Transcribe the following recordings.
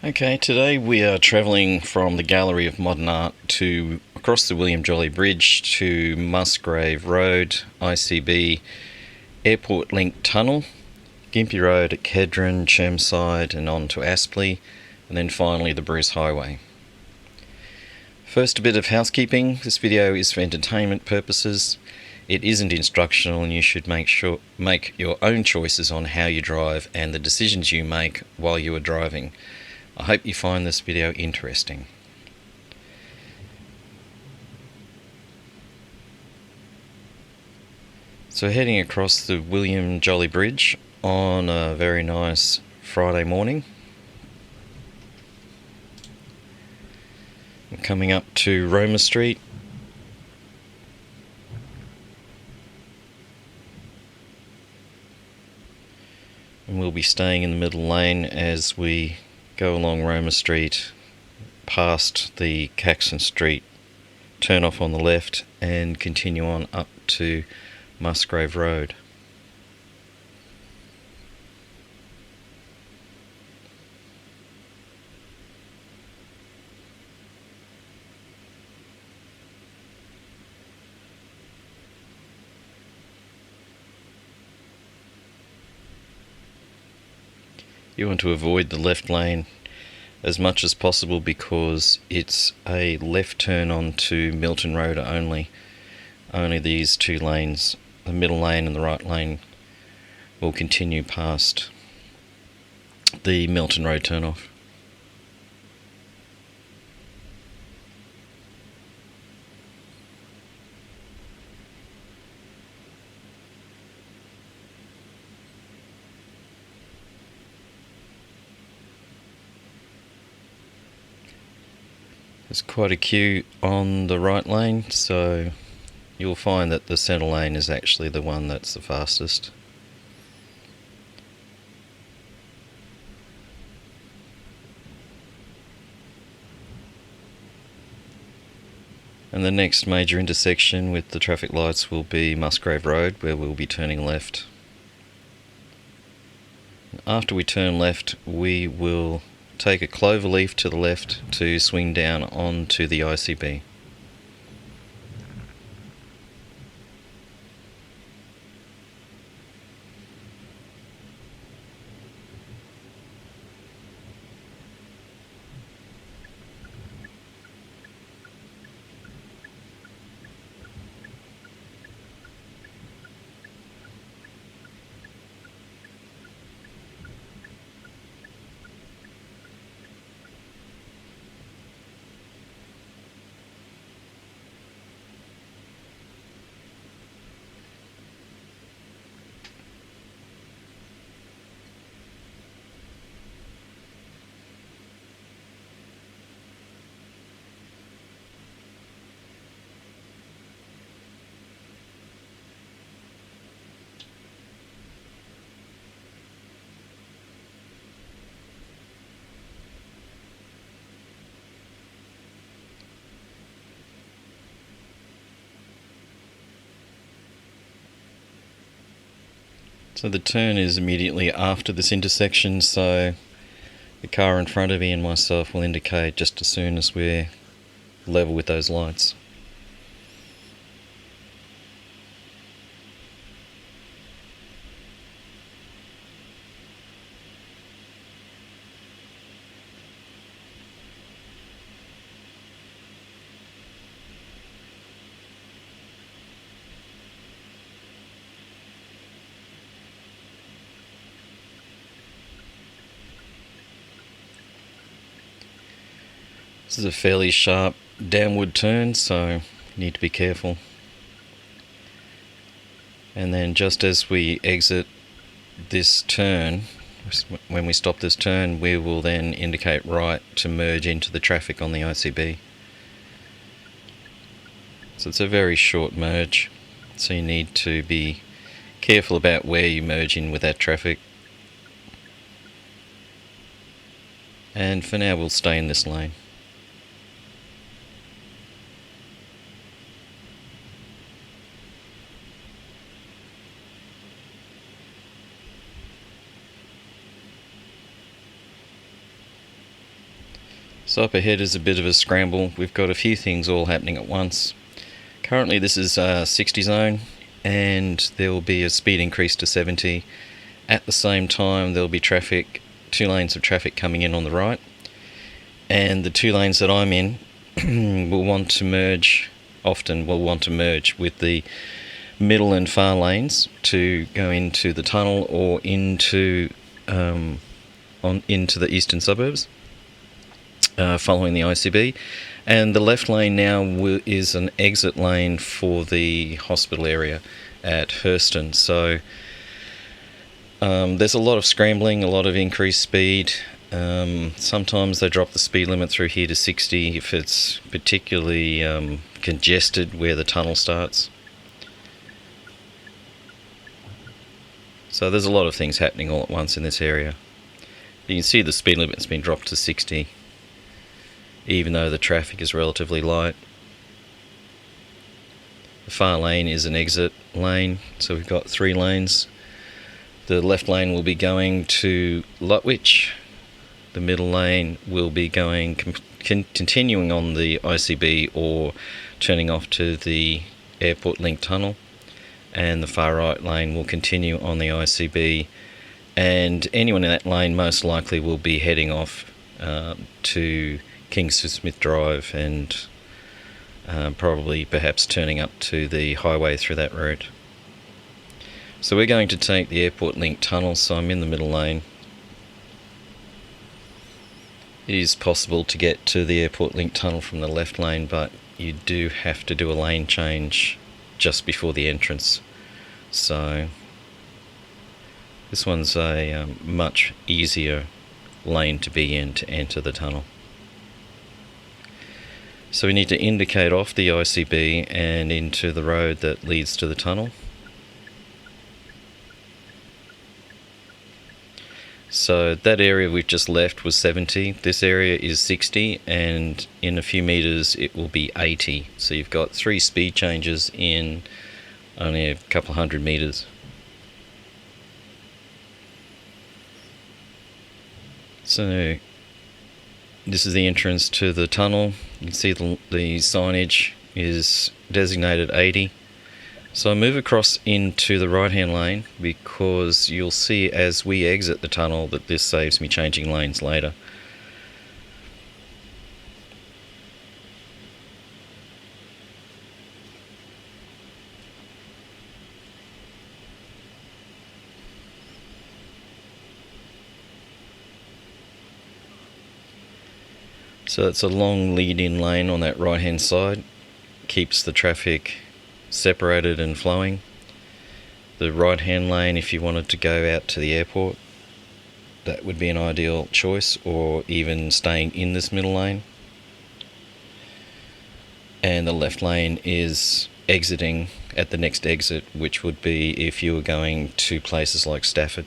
Okay, today we are travelling from the Gallery of Modern Art to across the William Jolly Bridge to Musgrave Road, ICB, Airport Link Tunnel, Gympie Road at Kedron, Chermside and on to Aspley, and then finally the Bruce Highway. First, a bit of housekeeping. This video is for entertainment purposes. It isn't instructional, and you should make your own choices on how you drive and the decisions you make while you are driving. I hope you find this video interesting. So heading across the William Jolly Bridge on a very nice Friday morning. I'm coming up to Roma Street. And we'll be staying in the middle lane as we go along Roma Street, past the Caxton Street, turn off on the left and continue on up to Musgrave Road. You want to avoid the left lane as much as possible because it's a left turn onto Milton Road only. Only these two lanes, the middle lane and the right lane, will continue past the Milton Road turnoff. There's quite a queue on the right lane, so you'll find that the centre lane is actually the one that's the fastest. And the next major intersection with the traffic lights will be Musgrave Road, where we'll be turning left. After we turn left, we will take a cloverleaf to the left to swing down onto the ICB. So the turn is immediately after this intersection, so the car in front of me and myself will indicate just as soon as we're level with those lights. This is a fairly sharp downward turn, so you need to be careful. And then just as we exit this turn, when we stop this turn, we will then indicate right to merge into the traffic on the ICB. So it's a very short merge, so you need to be careful about where you merge in with that traffic. And for now we'll stay in this lane. So up ahead is a bit of a scramble. We've got a few things all happening at once. Currently this is 60 zone, and there will be a speed increase to 70. At the same time there'll be traffic, 2 lanes of traffic coming in on the right, and the 2 lanes that I'm in will want to merge with the middle and far lanes to go into the tunnel or into the eastern suburbs, following the ICB. And the left lane now is an exit lane for the hospital area at Hurston. So there's a lot of scrambling, a lot of increased speed. Sometimes they drop the speed limit through here to 60 if it's particularly congested where the tunnel starts. So there's a lot of things happening all at once in this area. You can see the speed limit's been dropped to 60, even though the traffic is relatively light. The far lane is an exit lane, so we've got 3 lanes. The left lane will be going to Lutwyche. The middle lane will be going continuing on the ICB or turning off to the Airport Link Tunnel. And the far right lane will continue on the ICB, and anyone in that lane most likely will be heading off to Kingsford Smith Drive and probably perhaps turning up to the highway through that road. So we're going to take the Airport Link Tunnel, so I'm in the middle lane. It is possible to get to the Airport Link Tunnel from the left lane, but you do have to do a lane change just before the entrance. So this one's a much easier lane to be in to enter the tunnel. So we need to indicate off the ICB and into the road that leads to the tunnel. So that area we've just left was 70. This area is 60, and in a few meters it will be 80. So you've got 3 speed changes in only a couple hundred meters. So this is the entrance to the tunnel. You can see the signage is designated 80. So I move across into the right hand lane because you'll see as we exit the tunnel that this saves me changing lanes later. So it's a long lead-in lane on that right-hand side, keeps the traffic separated and flowing. The right-hand lane, if you wanted to go out to the airport, that would be an ideal choice, or even staying in this middle lane. And the left lane is exiting at the next exit, which would be if you were going to places like Stafford.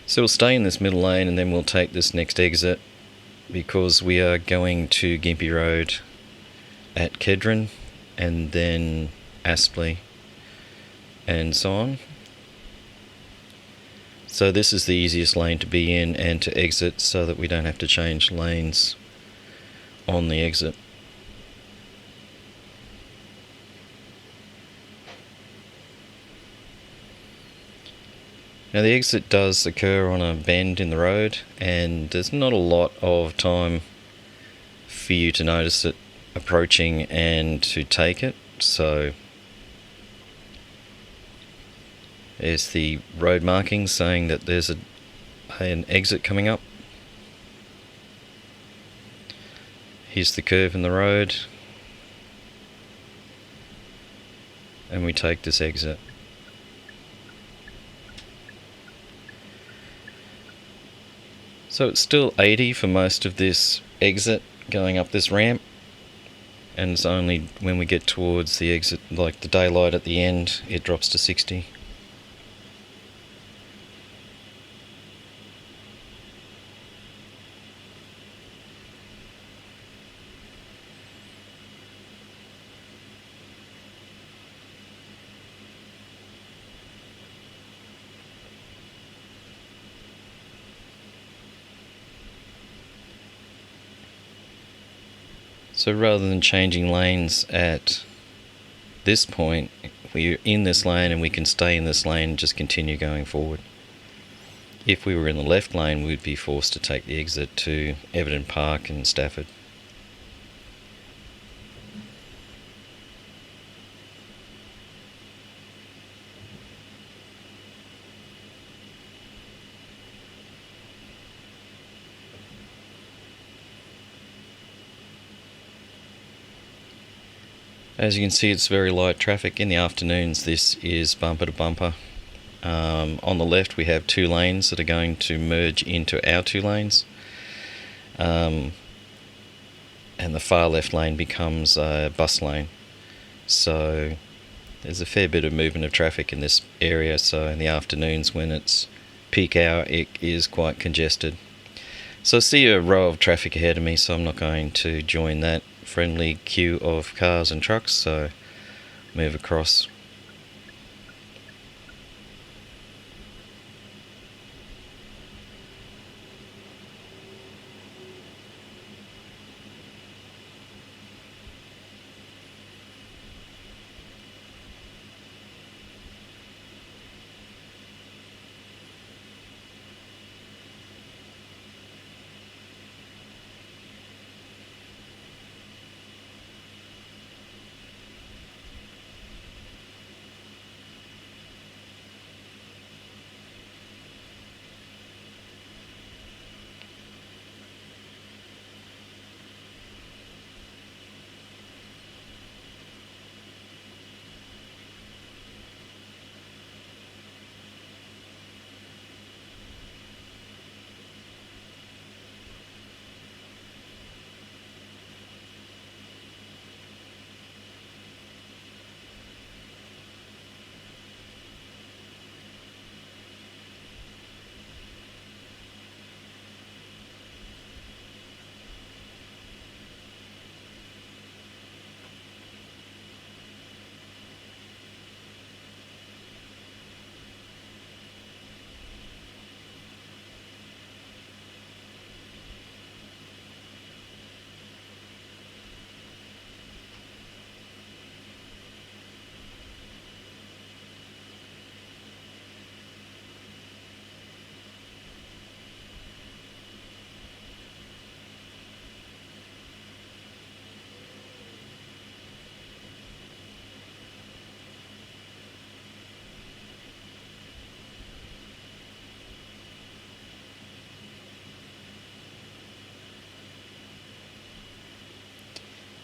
So we'll stay in this middle lane and then we'll take this next exit because we are going to Gympie Road at Kedron and then Aspley and so on. So this is the easiest lane to be in and to exit so that we don't have to change lanes on the exit. Now the exit does occur on a bend in the road, and there's not a lot of time for you to notice it approaching and to take it. So there's the road marking saying that there's an exit coming up. Here's the curve in the road, and we take this exit. So it's still 80 for most of this exit going up this ramp, and it's only when we get towards the exit, like the daylight at the end, it drops to 60. So rather than changing lanes at this point, we're in this lane and we can stay in this lane and just continue going forward. If we were in the left lane, we'd be forced to take the exit to Everton Park and Stafford. As you can see, it's very light traffic. In the afternoons, this is bumper to bumper. On the left, we have 2 lanes that are going to merge into our 2 lanes. And the far left lane becomes a bus lane. So there's a fair bit of movement of traffic in this area. So in the afternoons, when it's peak hour, it is quite congested. So I see a row of traffic ahead of me, so I'm not going to join that friendly queue of cars and trucks, so move across.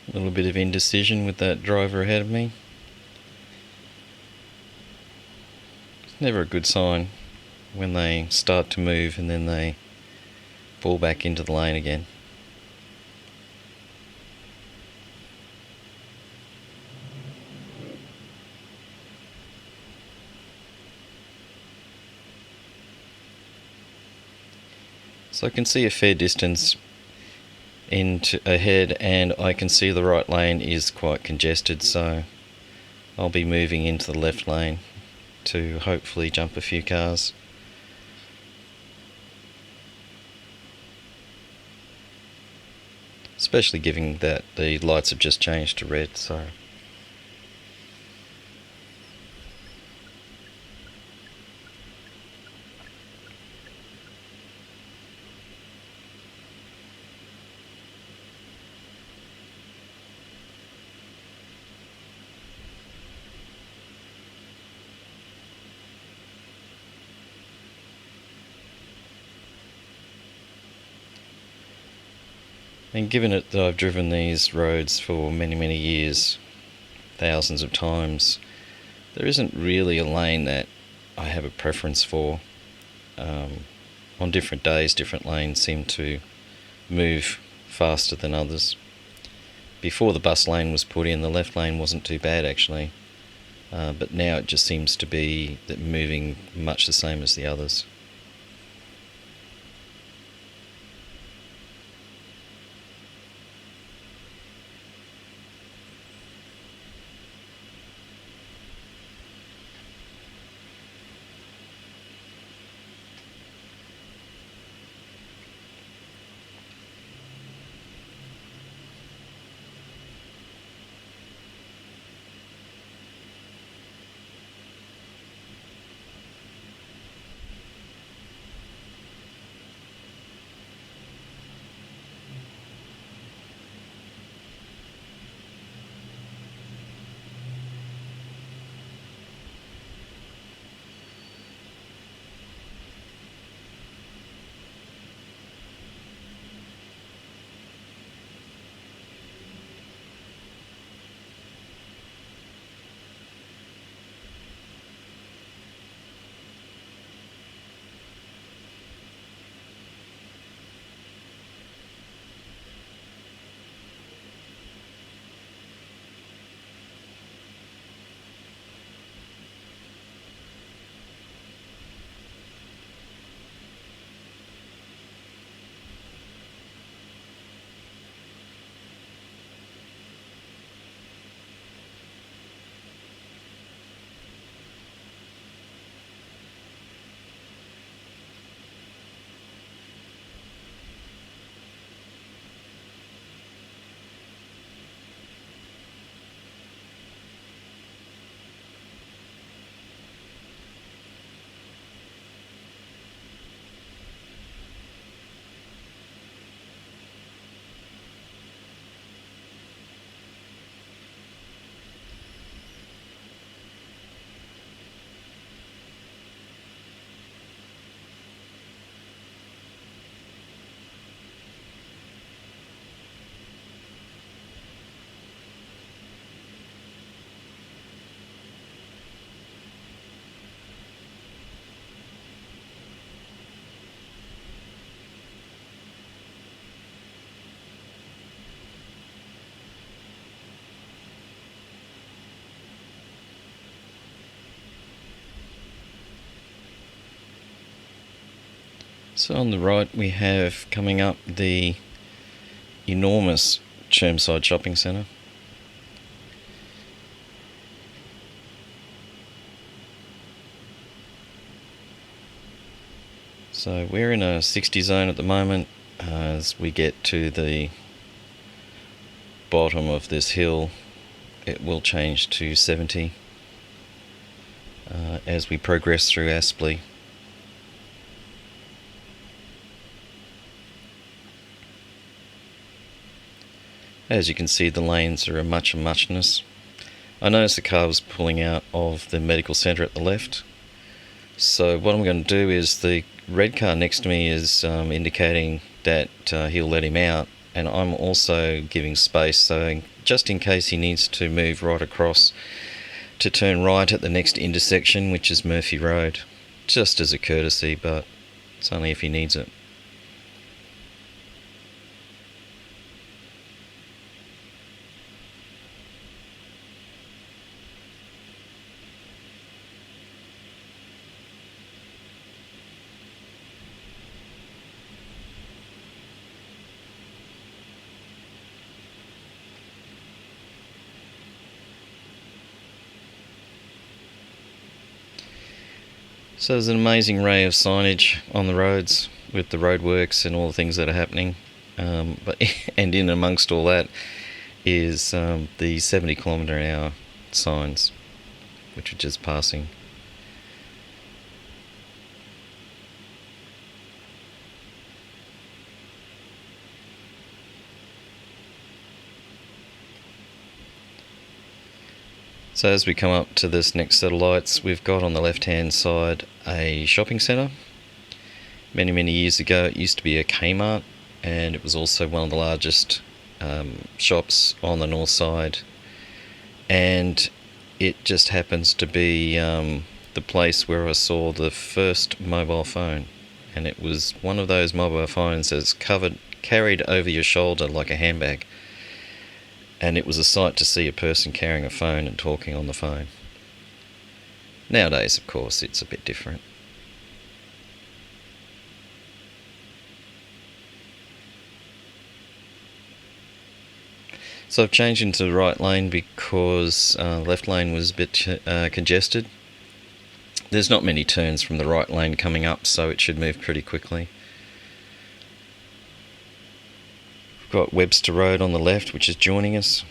A little bit of indecision with that driver ahead of me. It's never a good sign when they start to move and then they fall back into the lane again. So I can see a fair distance into ahead, and I can see the right lane is quite congested, so I'll be moving into the left lane to hopefully jump a few cars. Especially given that the lights have just changed to red, so and given it that I've driven these roads for many years, thousands of times, there isn't really a lane that I have a preference for. On different days, different lanes seem to move faster than others. Before the bus lane was put in, the left lane wasn't too bad actually, but now it just seems to be moving much the same as the others. So on the right we have coming up the enormous Chermside shopping centre. So we're in a 60 zone at the moment. As we get to the bottom of this hill, it will change to 70 as we progress through Aspley. As you can see, the lanes are a muchness. I noticed the car was pulling out of the medical centre at the left. So what I'm going to do is, the red car next to me is indicating that he'll let him out, and I'm also giving space, so just in case he needs to move right across to turn right at the next intersection, which is Gympie Road, just as a courtesy, but it's only if he needs it. So there's an amazing array of signage on the roads with the roadworks and all the things that are happening. And in amongst all that is the 70 km/h signs, which are just passing. So as we come up to this next set of lights, we've got on the left-hand side a shopping centre. Many years ago it used to be a Kmart, and it was also one of the largest shops on the north side. And it just happens to be the place where I saw the first mobile phone. And it was one of those mobile phones that's carried over your shoulder like a handbag. And it was a sight to see a person carrying a phone and talking on the phone. Nowadays, of course, it's a bit different. So I've changed into the right lane because the left lane was a bit congested. There's not many turns from the right lane coming up, so it should move pretty quickly. We've got Webster Road on the left, which is joining us.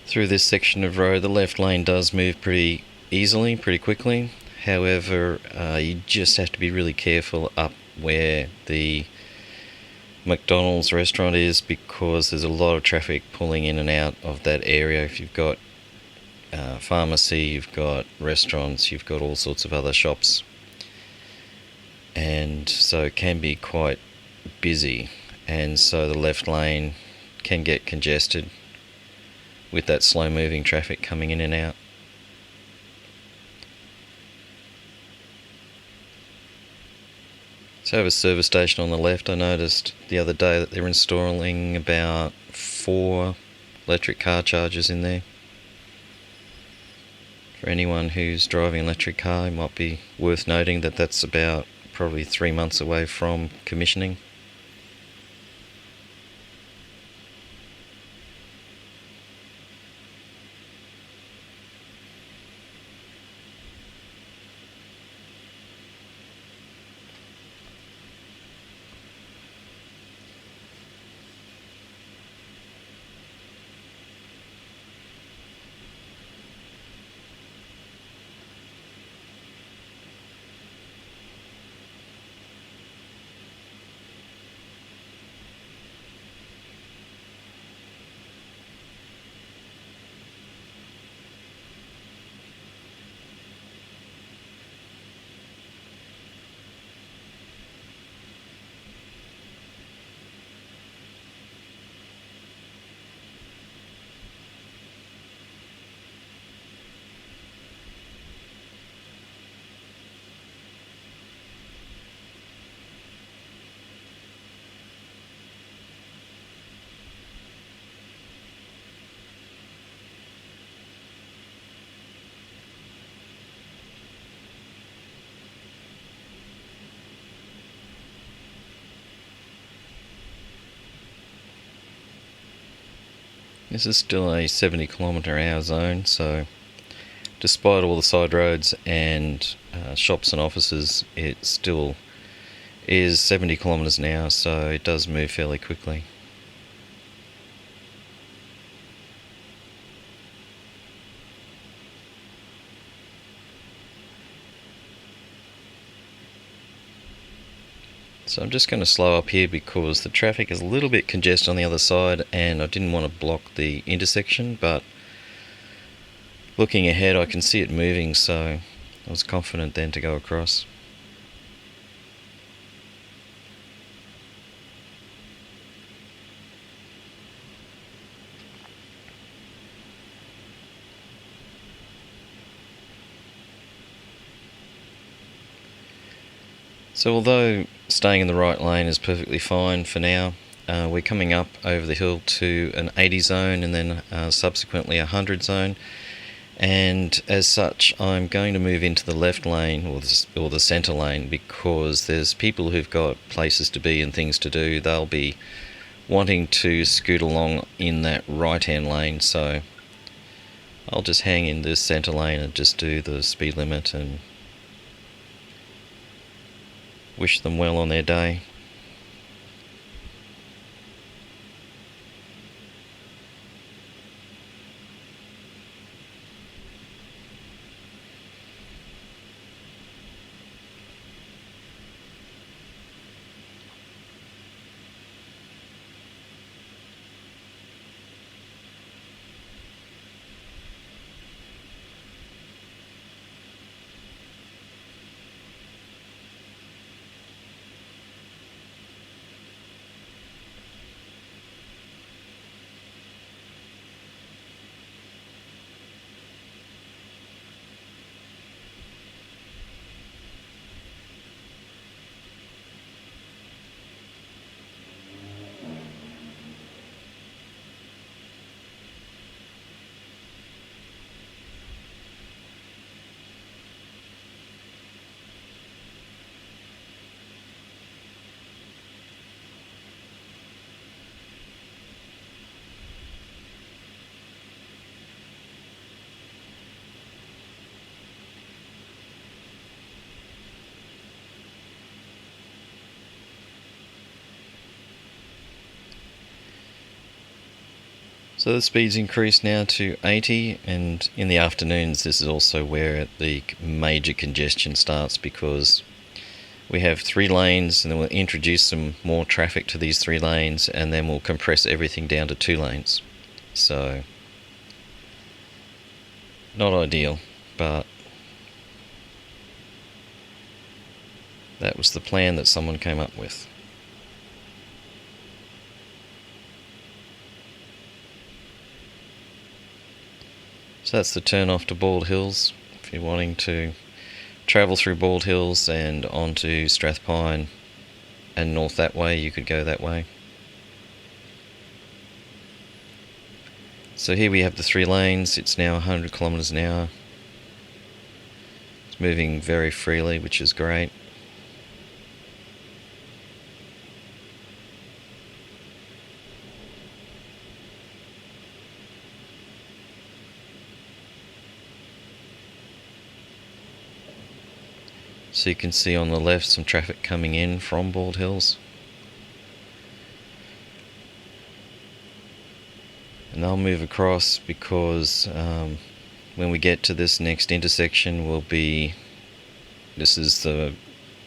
Through this section of road, the left lane does move pretty easily, pretty quickly. However, you just have to be really careful up where the McDonald's restaurant is, because there's a lot of traffic pulling in and out of that area. If you've got pharmacy, you've got restaurants, you've got all sorts of other shops, and so it can be quite busy, and so the left lane can get congested with that slow moving traffic coming in and out. So I have a service station on the left. I noticed the other day that they're installing about 4 electric car chargers in there. For anyone who's driving an electric car, it might be worth noting that that's about probably 3 months away from commissioning. This is still a 70km/h zone, so despite all the side roads and shops and offices, it still is 70km/h, so it does move fairly quickly. So I'm just going to slow up here because the traffic is a little bit congested on the other side and I didn't want to block the intersection, but looking ahead I can see it moving, so I was confident then to go across. So although staying in the right lane is perfectly fine for now, we're coming up over the hill to an 80 zone and then subsequently a 100 zone, and as such I'm going to move into the left lane or the centre lane because there's people who've got places to be and things to do. They'll be wanting to scoot along in that right hand lane, so I'll just hang in this centre lane and just do the speed limit and wish them well on their day. So the speed's increased now to 80, and in the afternoons this is also where the major congestion starts because we have 3 lanes and then we'll introduce some more traffic to these 3 lanes and then we'll compress everything down to 2 lanes. So not ideal, but that was the plan that someone came up with. So that's the turn off to Bald Hills. If you're wanting to travel through Bald Hills and onto Strathpine and north that way, you could go that way. So here we have the 3 lanes. It's now 100km/h. It's moving very freely, which is great. So you can see on the left some traffic coming in from Bald Hills. And I'll move across because when we get to this next intersection this is the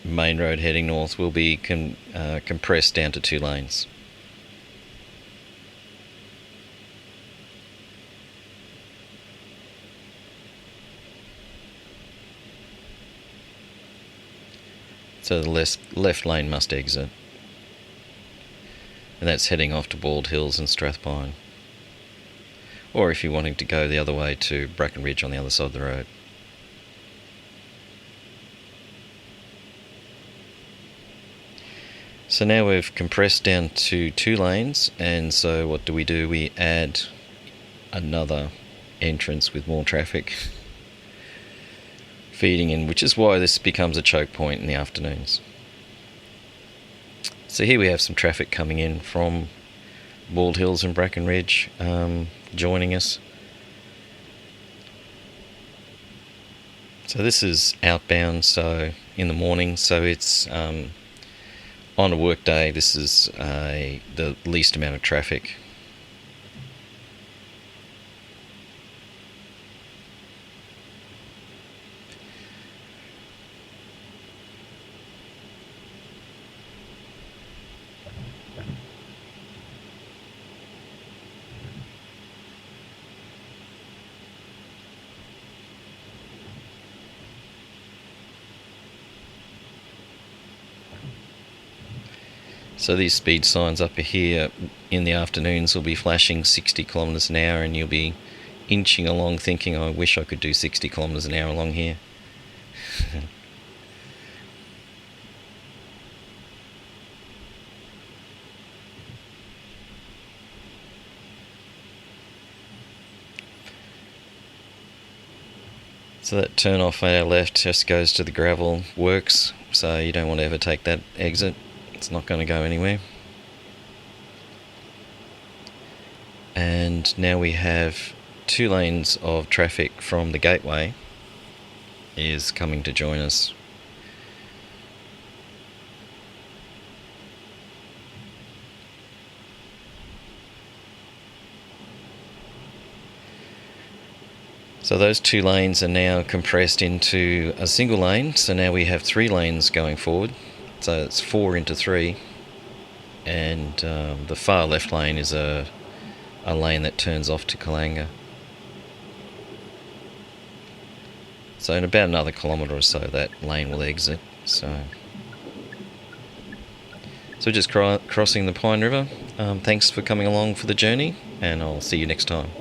main road heading north, will be compressed down to 2 lanes. So the left lane must exit. And that's heading off to Bald Hills and Strathpine. Or if you're wanting to go the other way to Brackenridge on the other side of the road. So now we've compressed down to 2 lanes, and so what do? We add another entrance with more traffic feeding in, which is why this becomes a choke point in the afternoons. So here we have some traffic coming in from Bald Hills and Bracken Ridge joining us. So this is outbound, so in the morning, so it's on a work day, this is the least amount of traffic. So these speed signs up here in the afternoons will be flashing 60 kilometres an hour, and you'll be inching along thinking, I wish I could do 60 kilometres an hour along here. So that turn off at our left just goes to the gravel works, so you don't want to ever take that exit. It's not going to go anywhere. And now we have 2 lanes of traffic from the gateway is coming to join us. So those 2 lanes are now compressed into a single lane, so now we have 3 lanes going forward. So it's 4 into 3, and the far left lane is a lane that turns off to Kalanga. So in about another kilometre or so that lane will exit. So just crossing the Pine River. Thanks for coming along for the journey, and I'll see you next time.